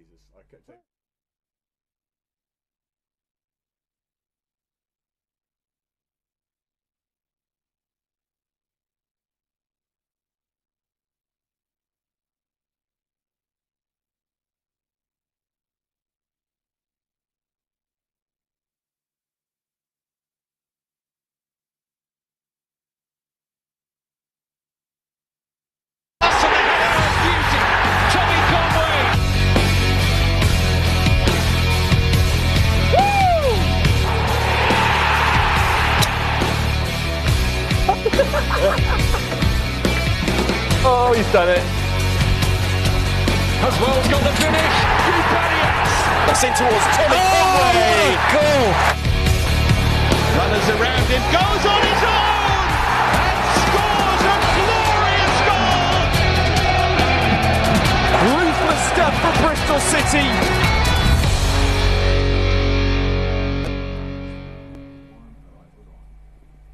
Jesus. I kept saying... Oh, he's done it. As well's got the finish. You bet he has. That's in towards Tommy Conway. Goal. Runners around him. Goes on his own. And scores a glorious goal. Ruthless stuff for Bristol City.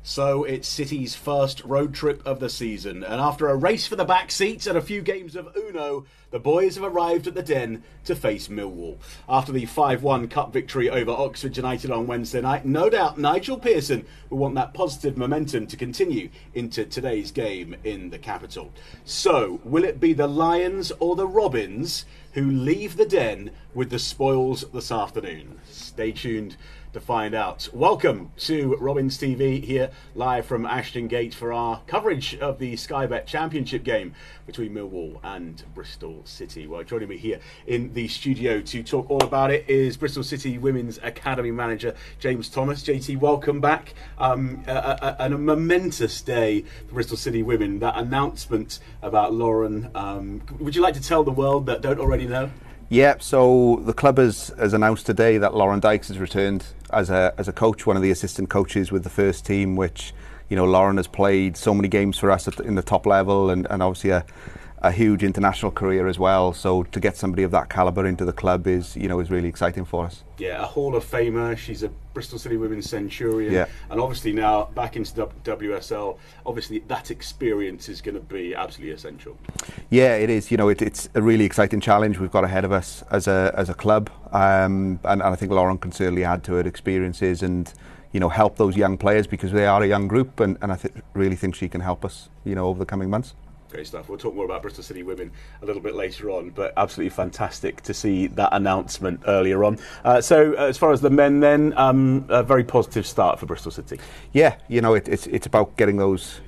So it's City's first road trip of the season, and after a race for the back seats and a few games of Uno, the boys have arrived at the Den to face Millwall. After the 5-1 cup victory over Oxford United on Wednesday night, no doubt Nigel Pearson will want that positive momentum to continue into today's game in the capital. So, will it be the Lions or the Robins who leave the Den with the spoils this afternoon? Stay tuned to find out. Welcome to Robins TV here live from Ashton Gate for our coverage of the Sky Bet Championship game between Millwall and Bristol City. Well, joining me here in the studio to talk all about it is Bristol City Women's Academy Manager James Thomas. JT, welcome back. A momentous day for Bristol City Women. That announcement about Lauren. Would you like to tell the world that don't already know? Yeah, so the club has announced today that Lauren Dykes has returned as a coach, one of the assistant coaches with the first team, which, you know, Lauren has played so many games for us in the top level and obviously a huge international career as well. So to get somebody of that calibre into the club is really exciting for us. Yeah, a Hall of Famer. She's a Bristol City Women's Centurion. Yeah. And obviously now back into WSL, obviously that experience is going to be absolutely essential. Yeah, it is. You know, it's a really exciting challenge we've got ahead of us as a club. And I think Lauren can certainly add to her experiences and, you know, help those young players because they are a young group. And I really think she can help us, you know, over the coming months. Great stuff. We'll talk more about Bristol City Women a little bit later on, but absolutely fantastic to see that announcement earlier on. So as far as the men then, a very positive start for Bristol City. Yeah, you know, it's about getting those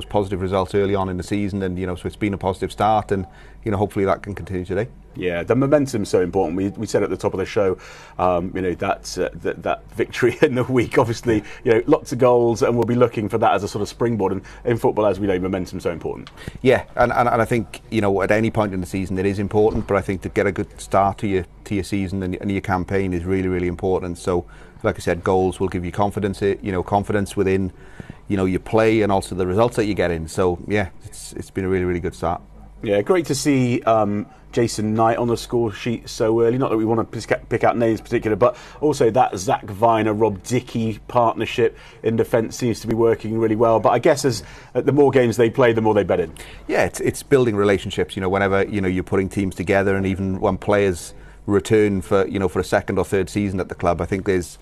positive results early on in the season, and, you know, so it's been a positive start, and, you know, hopefully that can continue today. Yeah, the momentum's so important. We said at the top of the show, you know, that victory in the week, obviously, you know, lots of goals, and we'll be looking for that as a sort of springboard. And in football, as we know, momentum's so important. Yeah, and I think, you know, at any point in the season it is important, but I think to get a good start to your season and your campaign is really, really important. So, like I said, goals will give you confidence, confidence within, you know, your play and also the results that you get in. So, yeah, it's been a really, really good start. Yeah, great to see Jason Knight on the score sheet so early. Not that we want to pick out names in particular, but also that Zach Viner, Rob Dickey partnership in defence seems to be working really well. But I guess as the more games they play, the more they bet in. Yeah, it's building relationships. You know, whenever, you know, you're putting teams together, and even when players return for a second or third season at the club, I think it's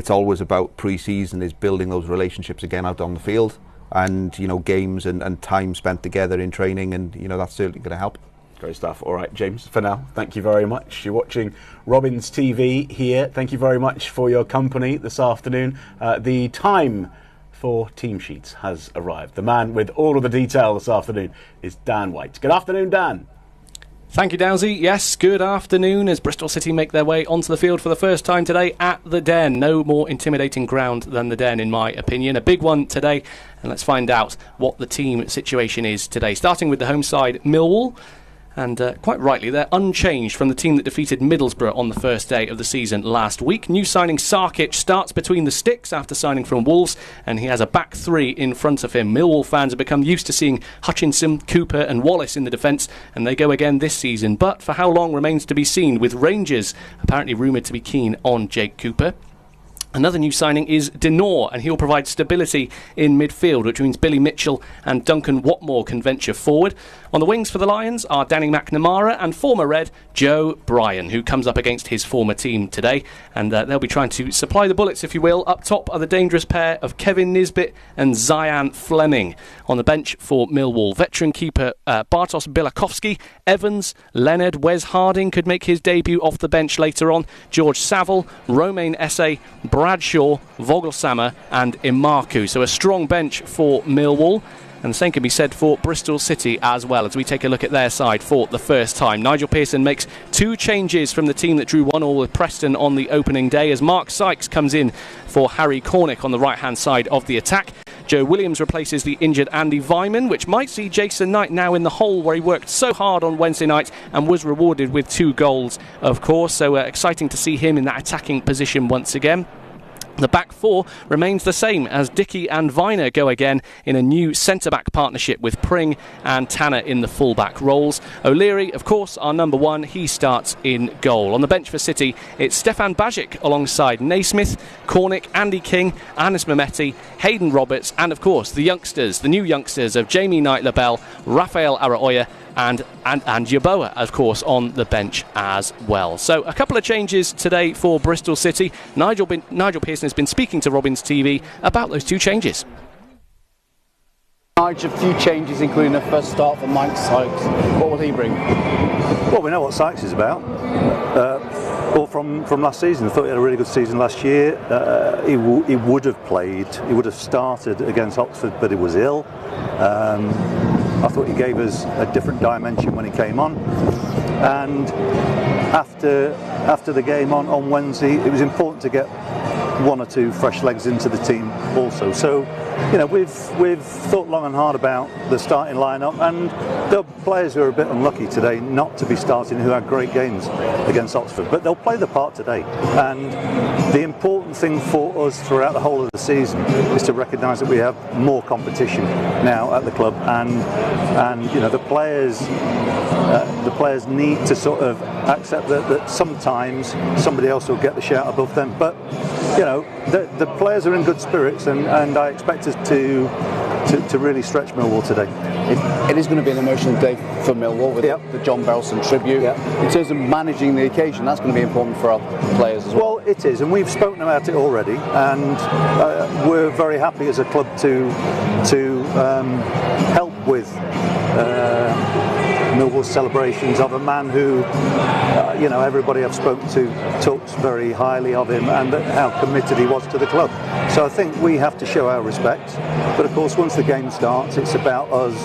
always about pre-season is building those relationships again out on the field. And, you know, games and time spent together in training, and, you know, that's certainly going to help. Great stuff. All right, James, for now, thank you very much. You're watching Robins TV here. Thank you very much for your company this afternoon. The time for team sheets has arrived. The man with all of the detail this afternoon is Dan White. Good afternoon, Dan. Thank you, Dowsy. Yes, good afternoon as Bristol City make their way onto the field for the first time today at the Den. No more intimidating ground than the Den, in my opinion. A big one today, and let's find out what the team situation is today. Starting with the home side, Millwall. And quite rightly, they're unchanged from the team that defeated Middlesbrough on the first day of the season last week. New signing Sarkic starts between the sticks after signing from Wolves, and he has a back three in front of him. Millwall fans have become used to seeing Hutchinson, Cooper and Wallace in the defence, and they go again this season. But for how long remains to be seen, with Rangers apparently rumoured to be keen on Jake Cooper. Another new signing is Denor, and he'll provide stability in midfield, which means Billy Mitchell and Duncan Watmore can venture forward. On the wings for the Lions are Danny McNamara and former Red Joe Bryan, who comes up against his former team today. And they'll be trying to supply the bullets, if you will. Up top are the dangerous pair of Kevin Nisbet and Zian Fleming. On the bench for Millwall, veteran keeper Bartosz Białkowski, Evans, Leonard, Wes Harding could make his debut off the bench later on, George Saville, Romain Esse, Bradshaw, Vogelsammer and Imaku. So a strong bench for Millwall. And the same can be said for Bristol City as well, as we take a look at their side for the first time. Nigel Pearson makes 2 changes from the team that drew 1-1 with Preston on the opening day, as Mark Sykes comes in for Harry Cornick on the right-hand side of the attack. Joe Williams replaces the injured Andy Vyman, which might see Jason Knight now in the hole where he worked so hard on Wednesday night and was rewarded with 2 goals, of course. So exciting to see him in that attacking position once again. The back 4 remains the same, as Dickey and Viner go again in a new centre-back partnership with Pring and Tanner in the full-back roles. O'Leary, of course, our number 1. He starts in goal. On the bench for City, it's Stefan Bajic alongside Naismith, Cornick, Andy King, Anis Mehmeti, Hayden Roberts, and of course the youngsters, the new youngsters of Jamie Knight-Labelle, Rafael Araoya, and Yaboa, of course, on the bench as well. So a couple of changes today for Bristol City. Nigel Pearson has been speaking to Robins TV about those 2 changes. Nigel, a few changes, including a first start for Mike Sykes. What will he bring? Well, we know what Sykes is about. All from last season. I thought he had a really good season last year. He would have played. He would have started against Oxford, but he was ill. I thought he gave us a different dimension when he came on. And after the game on Wednesday, it was important to get 1 or 2 fresh legs into the team also. So, you know, we've thought long and hard about the starting lineup, and there are players who are a bit unlucky today not to be starting, who had great games against Oxford, but they'll play the part today. And the important thing for us throughout the whole of the season is to recognise that we have more competition now at the club, and you know, the players need to sort of accept that sometimes somebody else will get the shout above them. But you know, the players are in good spirits, and I expect us to really stretch Millwall today. It is going to be an emotional day for Millwall with the John Berylson tribute. In terms of managing the occasion, that's going to be important for our players as well. Well, it is, and we've spoken about it already, and we're very happy as a club to help with Millwall's celebrations of a man who, you know, everybody I've spoken to talks very highly of him, and how committed he was to the club. So I think we have to show our respect. But of course, once the game starts, it's about us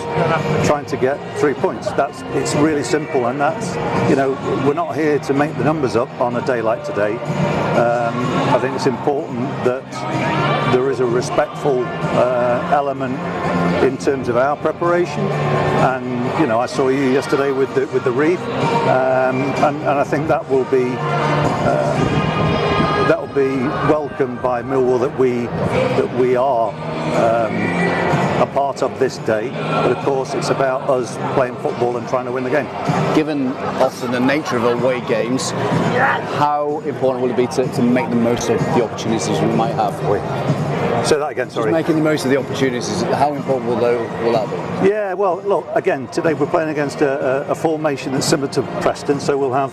trying to get 3 points. It's really simple, and that's, you know, we're not here to make the numbers up on a day like today. I think it's important that there is a respectful element in terms of our preparation, and you know, I saw you yesterday with the wreath, and I think that will be welcomed by Millwall, that we are a part of this day. But of course, it's about us playing football and trying to win the game. Given often the nature of away games, how important will it be to make the most of the opportunities we might have? Say that again, sorry. Just making the most of the opportunities, how important will that be? Yeah, well, look, again, today we're playing against a formation that's similar to Preston, so we'll have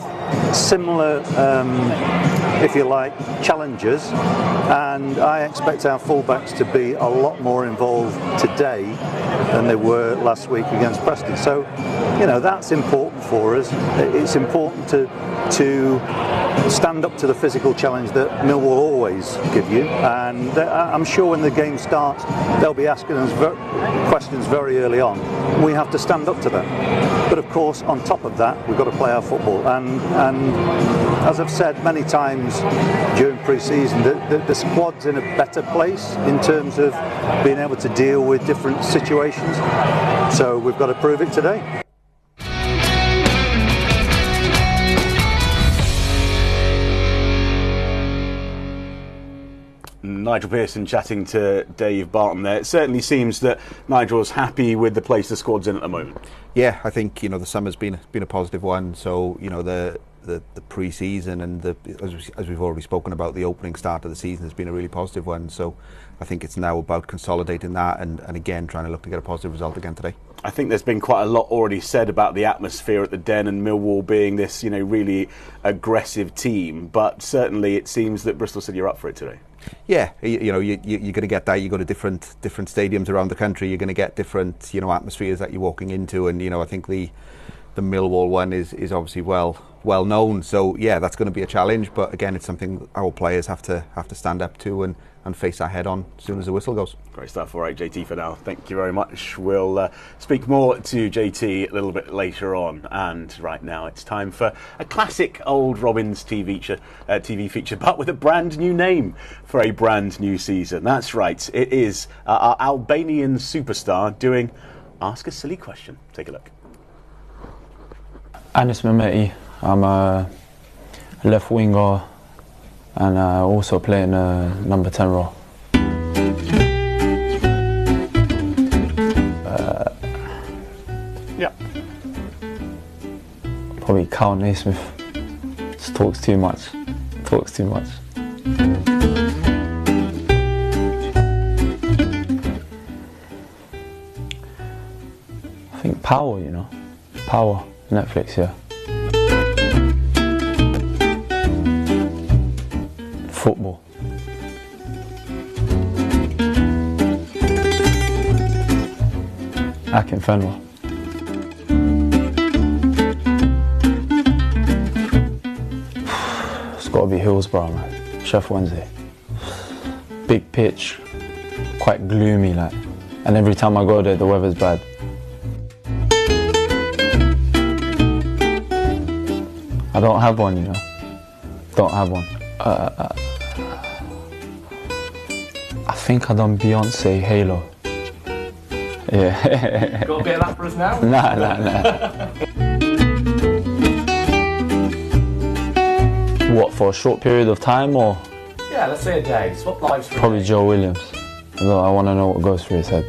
similar, if you like, challenges, and I expect our fullbacks to be a lot more involved today than they were last week against Preston. So, you know, that's important for us. It's important to stand up to the physical challenge that Millwall always give you, and I'm sure when the game starts they'll be asking us questions very early on. We have to stand up to that, but of course on top of that we've got to play our football, and as I've said many times during pre-season, the squad's in a better place in terms of being able to deal with different situations, so we've got to prove it today. Nigel Pearson chatting to Dave Barton there. It certainly seems that Nigel's happy with the place the squad's in at the moment. Yeah, I think, you know, the summer's been a positive one. So, you know, the the pre-season and as we've already spoken about, the opening start of the season has been a really positive one. So I think it's now about consolidating that and again trying to look to get a positive result again today. I think there's been quite a lot already said about the atmosphere at the Den and Millwall being this, really aggressive team. But certainly it seems that Bristol City are up for it today. Yeah, you're going to get that. You go to different stadiums around the country. You're going to get different, atmospheres that you're walking into. And I think the Millwall one is obviously well known. So yeah, that's going to be a challenge. But again, it's something our players have to stand up to and face our head on as soon as the whistle goes. Great stuff. All right, JT, for now, thank you very much. We'll speak more to JT a little bit later on. And right now, it's time for a classic old Robins TV feature, but with a brand new name for a brand new season. That's right. It is our Albanian superstar doing Ask a Silly Question. Take a look. Anis Mehmeti. I'm a left winger and also playing a number 10 role. Yeah. Probably Carl Naismith. Just talks too much. I think Power, Power, Netflix, yeah. Football. Akinfenwa. It's got to be Hillsborough, man. Chef Wednesday. Big pitch, quite gloomy, and every time I go there, the weather's bad. I don't have one, Don't have one. I think I done Beyonce Halo. Yeah. Got a bit of that for us now? Nah. What, for a short period of time or? Yeah, let's say a day. Swap lives for probably Joe Williams. Although I want to know what goes through his head.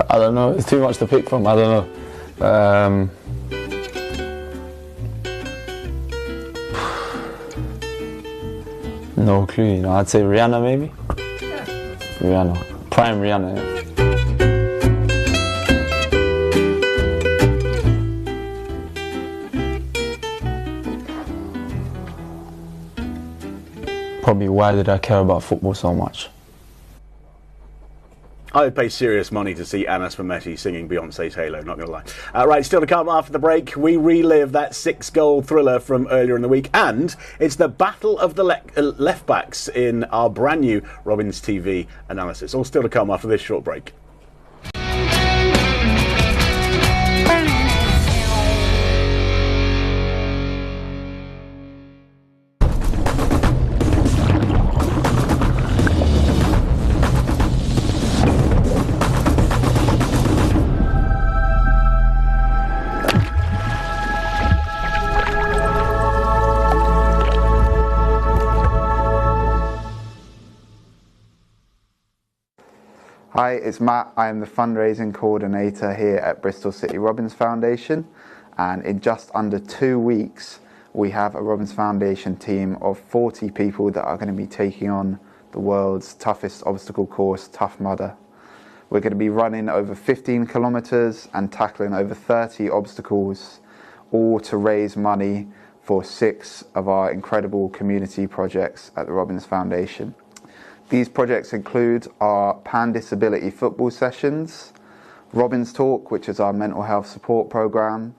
I don't know, it's too much to pick from, I don't know. No clue, I'd say Rihanna maybe? Yeah. Rihanna, prime Rihanna, yeah. Probably why did I care about football so much? I would pay serious money to see Anis Mehmeti singing Beyonce's Halo, not going to lie. Right, still to come after the break, we relive that 6-goal thriller from earlier in the week, and it's the battle of the left-backs in our brand new Robins TV analysis. All still to come after this short break. Hi, it's Matt. I am the fundraising coordinator here at Bristol City Robins Foundation, and in just under 2 weeks we have a Robins Foundation team of 40 people that are going to be taking on the world's toughest obstacle course, Tough Mudder. We're going to be running over 15 kilometres and tackling over 30 obstacles, all to raise money for 6 of our incredible community projects at the Robins Foundation. These projects include our pan-disability football sessions, Robins Talk, which is our mental health support programme,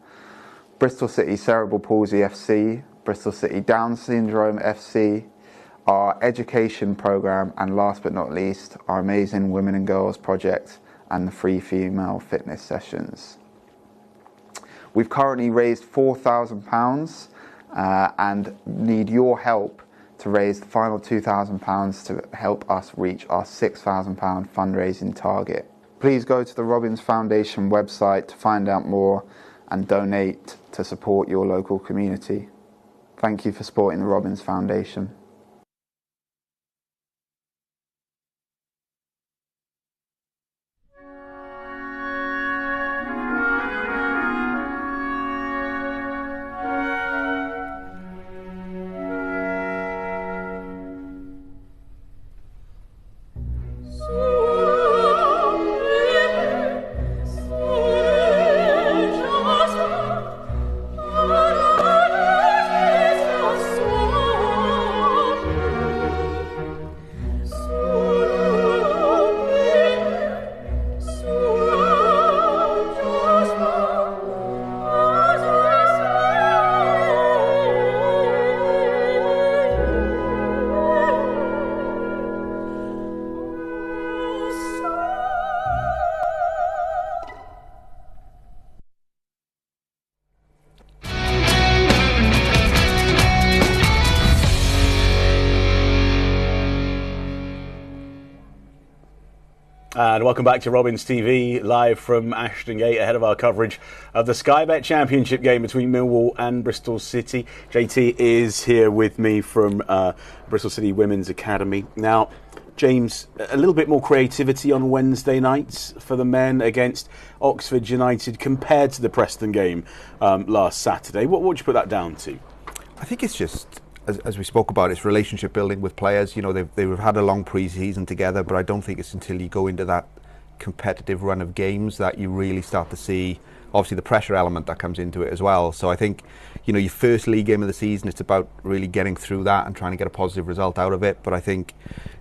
Bristol City Cerebral Palsy FC, Bristol City Down Syndrome FC, our education programme, and last but not least, our amazing Women and Girls project and the free female fitness sessions. We've currently raised £4,000 and need your help to raise the final £2,000 to help us reach our £6,000 fundraising target. Please go to the Robins Foundation website to find out more and donate to support your local community. Thank you for supporting the Robins Foundation. And welcome back to Robins TV, live from Ashton Gate, ahead of our coverage of the Sky Bet Championship game between Millwall and Bristol City. JT is here with me from Bristol City Women's Academy. Now, James, a little bit more creativity on Wednesday nights for the men against Oxford United compared to the Preston game last Saturday. What would you put that down to? I think it's just, as we spoke about, it's relationship building with players. You know, they've had a long pre-season together, but I don't think it's until you go into that competitive run of games that you really start to see, obviously, the pressure element that comes into it as well. So I think, you know, your first league game of the season, it's about really getting through that and trying to get a positive result out of it. But I think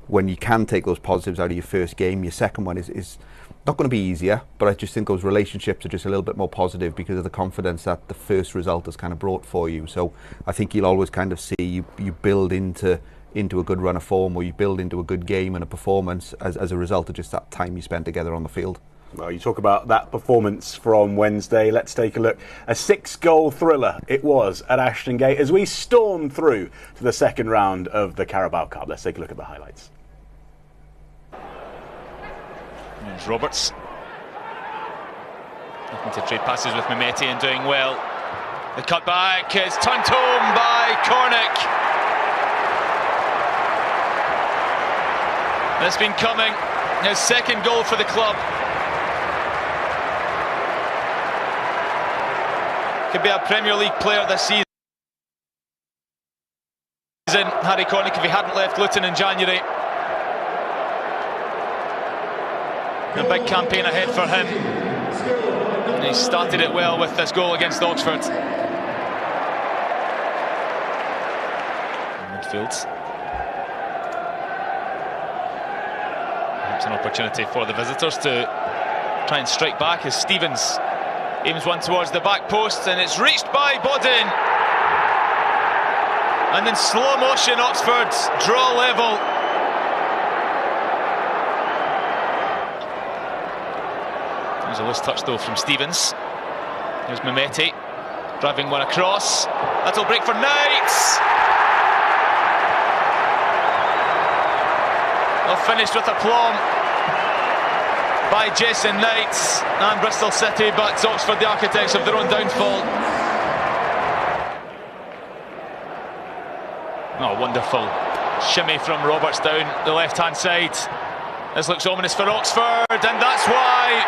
when you can take those positives out of your first game, your second one is not going to be easier, but I just think those relationships are just a little bit more positive because of the confidence that the first result has kind of brought for you. So I think you'll always kind of see you build into a good run of form, or you build into a good game and a performance as a result of just that time you spend together on the field. Well, you talk about that performance from Wednesday. Let's take a look. A 6-goal thriller it was at Ashton Gate as we stormed through to the second round of the Carabao Cup. Let's take a look at the highlights. There's Roberts looking to trade passes with Mehmeti and doing well. The cut back is turned home by Cornick. It's been coming. His second goal for the club. Could be a Premier League player this season. Harry Cornick, if he hadn't left Luton in January. A big campaign ahead for him. And he started it well with this goal against Oxford. Midfield. Perhaps an opportunity for the visitors to try and strike back as Stevens aims one towards the back post, and it's reached by Bodin. And in slow motion, Oxford draw level. There's a loose touch though from Stevens. Here's Mehmeti driving one across. That'll break for Knights. Well, finished with aplomb by Jason Knights and Bristol City, but Oxford the architects of their own downfall. Oh, wonderful shimmy from Roberts down the left-hand side. This looks ominous for Oxford, and that's why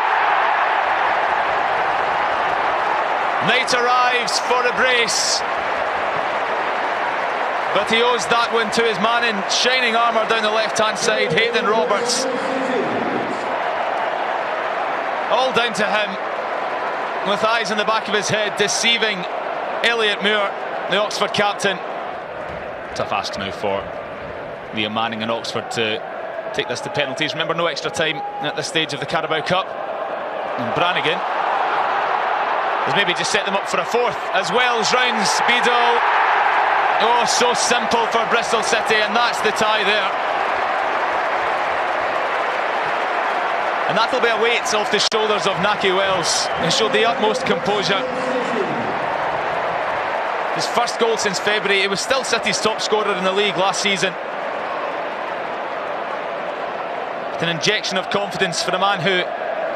Knight arrives for a brace. But he owes that one to his man in shining armour down the left-hand side, Hayden Roberts. All down to him, with eyes in the back of his head, deceiving Elliot Moore, the Oxford captain. Tough ask now for Liam Manning and Oxford to take this to penalties. Remember, no extra time at this stage of the Carabao Cup. And Brannigan has maybe just set them up for a fourth as Wells rounds Beadle. Oh, so simple for Bristol City, and that's the tie there. And that'll be a weight off the shoulders of Naki Wells. He showed the utmost composure. His first goal since February. He was still City's top scorer in the league last season. It's an injection of confidence for a man who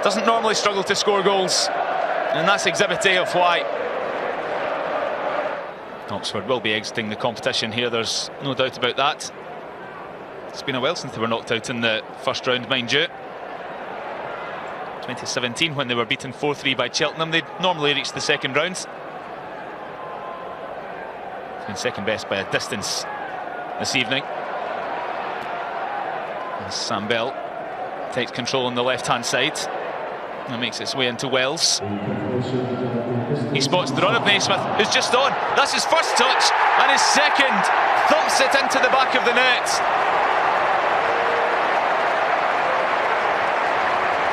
doesn't normally struggle to score goals. And that's exhibit A of why. Oxford will be exiting the competition here, there's no doubt about that. It's been a while since they were knocked out in the first round, mind you. 2017 when they were beaten 4-3 by Cheltenham. They'd normally reach the second round. Been second best by a distance this evening. And Sam Bell takes control on the left-hand side and makes its way into Wells. He spots the run of Naismith, who's just on. That's his first touch, and his second thumps it into the back of the net.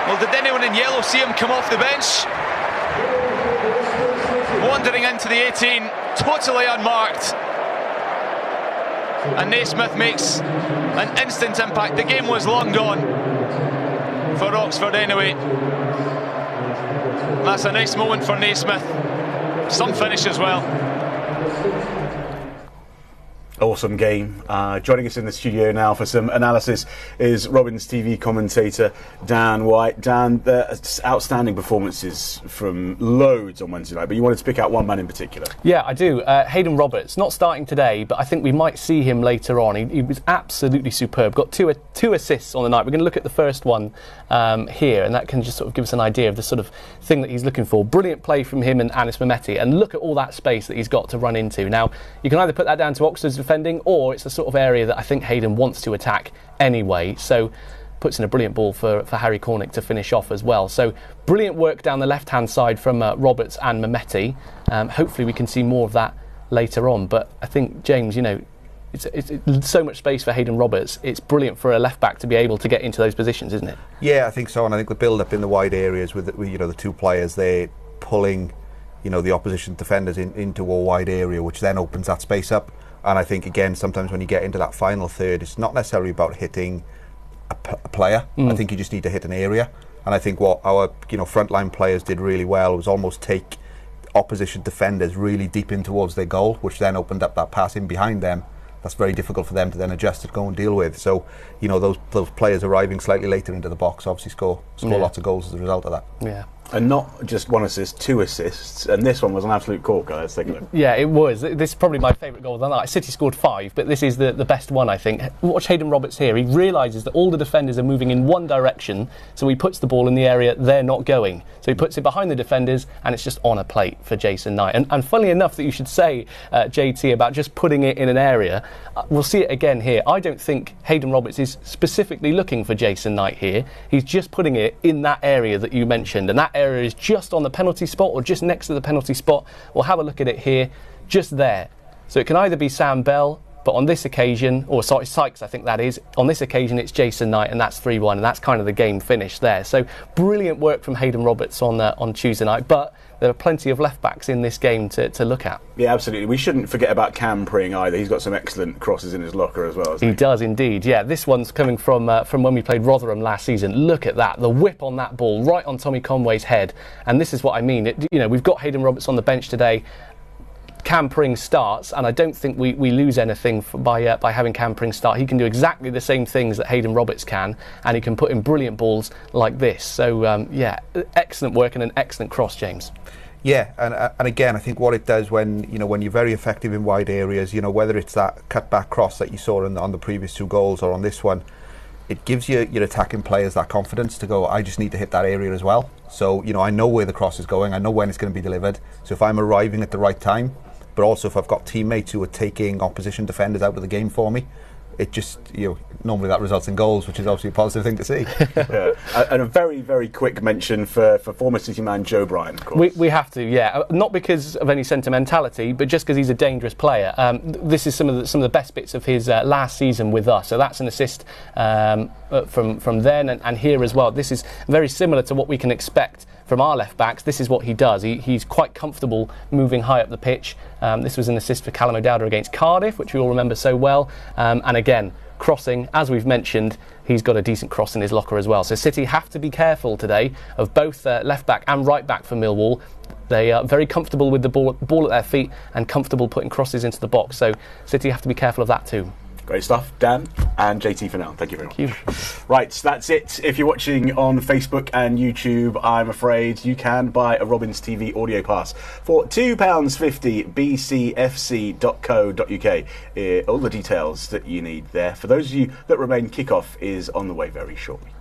Well, did anyone in yellow see him come off the bench? Wandering into the 18, totally unmarked. And Naismith makes an instant impact. The game was long gone for Oxford anyway. That's a nice moment for Naismith. Some finish as well. Awesome game. Joining us in the studio now for some analysis is Robin's TV commentator Dan White. Dan, outstanding performances from loads on Wednesday night, but you wanted to pick out one man in particular. Yeah, I do. Hayden Roberts, not starting today, but I think we might see him later on. He was absolutely superb. Got two assists on the night. We're going to look at the first one here, and that can just sort of give us an idea of the sort of thing that he's looking for. Brilliant play from him and Anis Mehmeti, and look at all that space that he's got to run into. Now, you can either put that down to Oxford's defending, or it's the sort of area that I think Hayden wants to attack anyway. So puts in a brilliant ball for Harry Cornick to finish off as well. So brilliant work down the left-hand side from Roberts and Mehmeti. Hopefully we can see more of that later on. But I think, James, you know, it's so much space for Hayden Roberts. It's brilliant for a left-back to be able to get into those positions, isn't it? Yeah, I think so. And I think the build-up in the wide areas with the two players, they're pulling, the opposition defenders into a wide area, which then opens that space up. And I think, again, sometimes when you get into that final third, it's not necessarily about hitting a player. I think you just need to hit an area. And I think what our frontline players did really well was almost take opposition defenders really deep in towards their goal, which then opened up that pass in behind them. That's very difficult for them to then adjust and go and deal with. So, those players arriving slightly later into the box obviously score lots of goals as a result of that. Yeah. And not just one assist, two assists, and this one was an absolute corker. Let's take a look. Yeah, it was. This is probably my favourite goal of the night. City scored 5, but this is the best one, I think. Watch Hayden Roberts here. He realises that all the defenders are moving in one direction, so he puts the ball in the area they're not going. So he puts it behind the defenders, and it's just on a plate for Jason Knight. And funnily enough that you should say, JT, about just putting it in an area, we'll see it again here. I don't think Hayden Roberts is specifically looking for Jason Knight here. He's just putting it in that area that you mentioned, and that area is just on the penalty spot or just next to the penalty spot. We'll have a look at it here, just there. So it can either be Sam Bell, but on this occasion, or sorry, Sykes, I think that is. On this occasion, it's Jason Knight, and that's 3-1, and that's kind of the game finished there. So brilliant work from Hayden Roberts on Tuesday night, but there are plenty of left-backs in this game to look at. Yeah, absolutely. We shouldn't forget about Cam Pring either. He's got some excellent crosses in his locker as well, hasn't he? He does indeed, yeah. This one's coming from when we played Rotherham last season. Look at that, the whip on that ball, right on Tommy Conway's head. And this is what I mean. We've got Hayden Roberts on the bench today. Cam Pring starts, and I don't think we lose anything by having Cam Pring start. He can do exactly the same things that Hayden Roberts can, and he can put in brilliant balls like this. So, excellent work and an excellent cross, James. Yeah, and again, I think what it does when you're very effective in wide areas, whether it's that cut-back cross that you saw on the previous 2 goals or on this one, it gives your attacking players that confidence to go, I just need to hit that area as well. So, I know where the cross is going, I know when it's going to be delivered. So if I'm arriving at the right time, but also if I've got teammates who are taking opposition defenders out of the game for me, it just, normally that results in goals, which is obviously a positive thing to see. Yeah. And a very, very quick mention for former City man Joe Bryan, of course. We have to, yeah. Not because of any sentimentality, but just because he's a dangerous player. This is some of the best bits of his last season with us. So that's an assist from then and here as well. This is very similar to what we can expect from our left-backs. This is what he does. He's quite comfortable moving high up the pitch. This was an assist for Callum O'Dowda against Cardiff, which we all remember so well. And again, crossing, as we've mentioned, he's got a decent cross in his locker as well. So City have to be careful today of both left-back and right-back for Millwall. They are very comfortable with the ball at their feet and comfortable putting crosses into the box. So City have to be careful of that too. Great stuff, Dan and JT for now. Thank you very much. Thank you. Right, so that's it. If you're watching on Facebook and YouTube, I'm afraid you can buy a Robins TV audio pass for £2.50, bcfc.co.uk. All the details that you need there. For those of you that remain, kickoff is on the way very shortly.